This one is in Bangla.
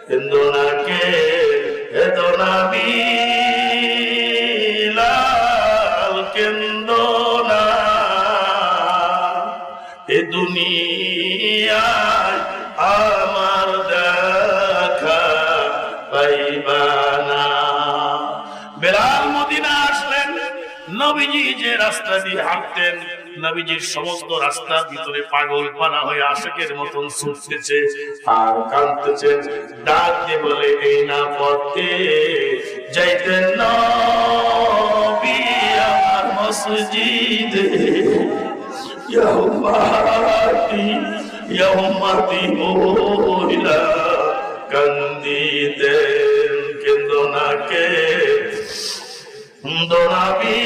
কিন্তু না কে এতো না বিলাল কেন্দো না এ দুনিয়ায় আমার দেখা পাইবা না। বেলাল মদিনা আসলেন, নবীজি যে রাস্তা দিয়ে হাঁটতেন, নবীজির সমস্ত রাস্তার ভিতরে পাগল পানা হয়ে আশিকের মতন ছুটতেছে আর কাঁদতেছেন। ডাক দিয়ে বলে, এই না পথে যাইতেন নবী আমার মসজিদে, ইয়া উম্মতি বইলা কান্দিতেন, কিন্তু না কে দোনাবি